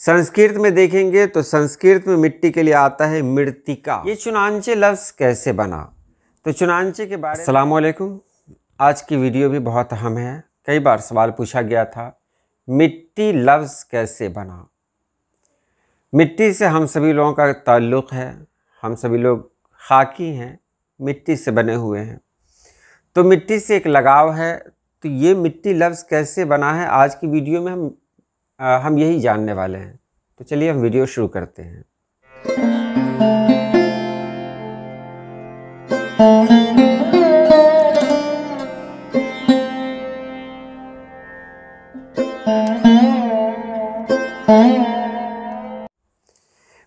संस्कृत में देखेंगे तो संस्कृत में मिट्टी के लिए आता है मृत्तिका। ये चुनांचे लफ्ज़ कैसे बना, तो चुनांचे के बारे में। अस्सलाम वालेकुम। आज की वीडियो भी बहुत अहम है। कई बार सवाल पूछा गया था, मिट्टी लफ्ज़ कैसे बना। मिट्टी से हम सभी लोगों का ताल्लुक़ है, हम सभी लोग खाकी हैं, मिट्टी से बने हुए हैं, तो मिट्टी से एक लगाव है। तो ये मिट्टी लफ्ज़ कैसे बना है, आज की वीडियो में हम यही जानने वाले हैं। तो चलिए हम वीडियो शुरू करते हैं।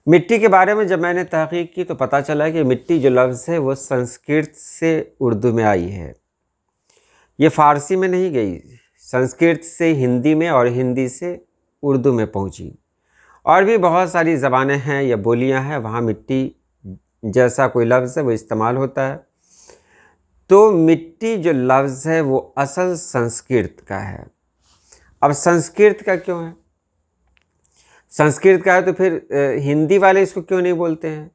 मिट्टी के बारे में जब मैंने तहकीक की तो पता चला कि मिट्टी जो लफ्ज़ है वो संस्कृत से उर्दू में आई है। ये फ़ारसी में नहीं गई, संस्कृत से हिंदी में और हिंदी से उर्दू में पहुंची। और भी बहुत सारी ज़बानें हैं या बोलियां हैं, वहाँ मिट्टी जैसा कोई लफ्ज़ है वो इस्तेमाल होता है। तो मिट्टी जो लफ्ज़ है वो असल संस्कृत का है। अब संस्कृत का क्यों है, संस्कृत का है तो फिर हिंदी वाले इसको क्यों नहीं बोलते हैं।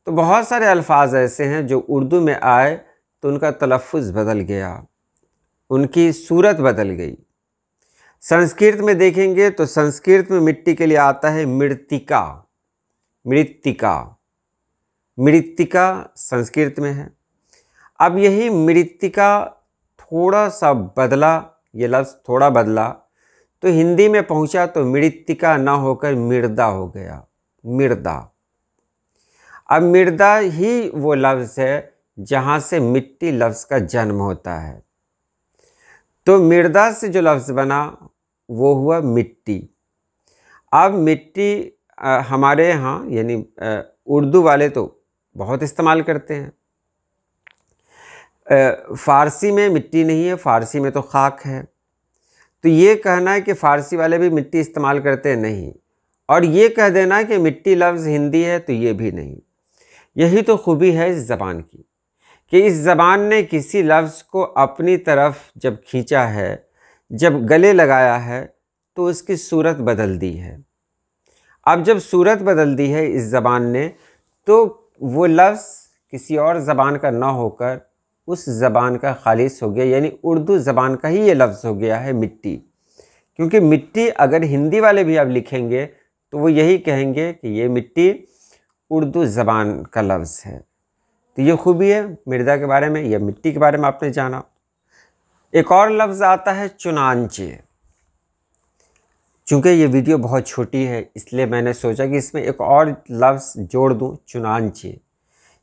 तो बहुत सारे अल्फाज ऐसे हैं जो उर्दू में आए तो उनका तलफ़ुज़ बदल गया, उनकी सूरत बदल गई। संस्कृत में देखेंगे तो संस्कृत में मिट्टी के लिए आता है मृत्तिका। मृत्तिका, मृत्तिका संस्कृत में है। अब यही मृत्तिका थोड़ा सा बदला, ये लफ्ज़ थोड़ा बदला तो हिंदी में पहुंचा तो मृत्तिका ना होकर मृदा हो गया, मृदा। अब मृदा ही वो लफ्ज़ है जहाँ से मिट्टी लफ्ज़ का जन्म होता है। तो मृदा से जो लफ्ज़ बना वो हुआ मिट्टी। अब मिट्टी हमारे यहाँ यानी उर्दू वाले तो बहुत इस्तेमाल करते हैं। फ़ारसी में मिट्टी नहीं है, फ़ारसी में तो खाक है। तो ये कहना है कि फ़ारसी वाले भी मिट्टी इस्तेमाल करते हैं, नहीं। और ये कह देना कि मिट्टी लफ्ज़ हिंदी है तो ये भी नहीं। यही तो खूबी है इस ज़बान की कि इस ज़बान ने किसी लफ्ज़ को अपनी तरफ जब खींचा है, जब गले लगाया है तो उसकी सूरत बदल दी है। अब जब सूरत बदल दी है इस ज़बान ने तो वो लफ्ज़ किसी और ज़बान का ना होकर उस ज़बान का खालिस हो गया, यानी उर्दू ज़बान का ही ये लफ्ज़ हो गया है मिट्टी। क्योंकि मिट्टी अगर हिंदी वाले भी अब लिखेंगे तो वो यही कहेंगे कि ये मिट्टी उर्दू ज़बान का लफ्ज़ है। तो ये खूबी है मृदा के बारे में, या मिट्टी के बारे में आपने जाना। एक और लफ्ज़ आता है चुनांचे। चूँकि ये वीडियो बहुत छोटी है इसलिए मैंने सोचा कि इसमें एक और लफ्ज़ जोड़ दूँ, चुनांचे।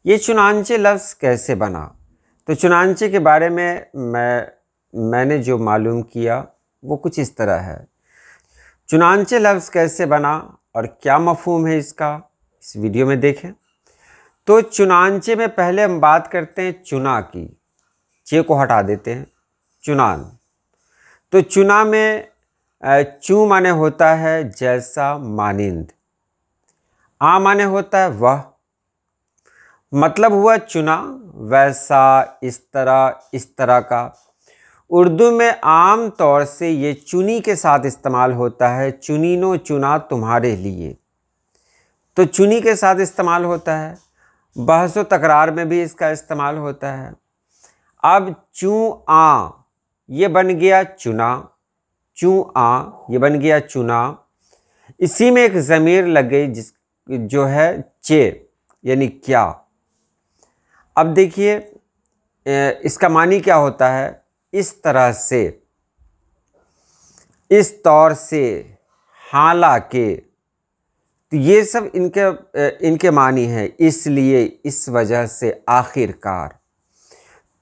ये चुनांचे लफ्ज़ कैसे बना, तो चुनांचे के बारे में मैंने जो मालूम किया वो कुछ इस तरह है। चुनांचे लफ्ज़ कैसे बना और क्या मफ़हूम है इसका, इस वीडियो में देखें। तो चुनांचे में पहले हम बात करते हैं चुना की, चे को हटा देते हैं, चुनान। तो चुना में चू माने होता है जैसा, मानिंद। आ माने होता है वह, मतलब हुआ चुना, वैसा, इस तरह का। उर्दू में आम तौर से ये चुनी के साथ इस्तेमाल होता है, चुनीनो चुना तुम्हारे लिए। तो चुनी के साथ इस्तेमाल होता है। बहस व तकरार में भी इसका इस्तेमाल होता है। अब चू आ ये बन गया चुना, चू आ ये बन गया चुना। इसी में एक ज़मीर लग गई जो है चे, यानी क्या। अब देखिए इसका मानी क्या होता है, इस तरह से, इस तौर से, हालांकि। तो ये सब इनके मानी है, इसलिए, इस वजह से, आखिरकार।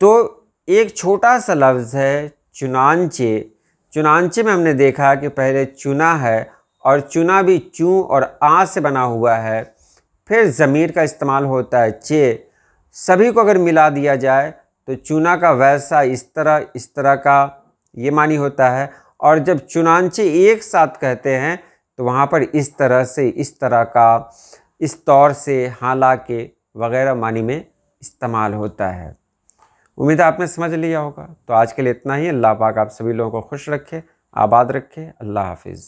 तो एक छोटा सा लफ्ज़ है चुनांचे। चुनांचे में हमने देखा कि पहले चुना है और चुना भी चू और आ से बना हुआ है, फिर ज़मीर का इस्तेमाल होता है चे। सभी को अगर मिला दिया जाए तो चुना का वैसा, इस तरह का ये मानी होता है। और जब चुनांचे एक साथ कहते हैं तो वहाँ पर इस तरह से, इस तरह का, इस तौर से, हालांकि वगैरह मानी में इस्तेमाल होता है। उम्मीद है आपने समझ लिया होगा। तो आज के लिए इतना ही। अल्लाह पाक आप सभी लोगों को खुश रखे, आबाद रखे। अल्लाह हाफिज़।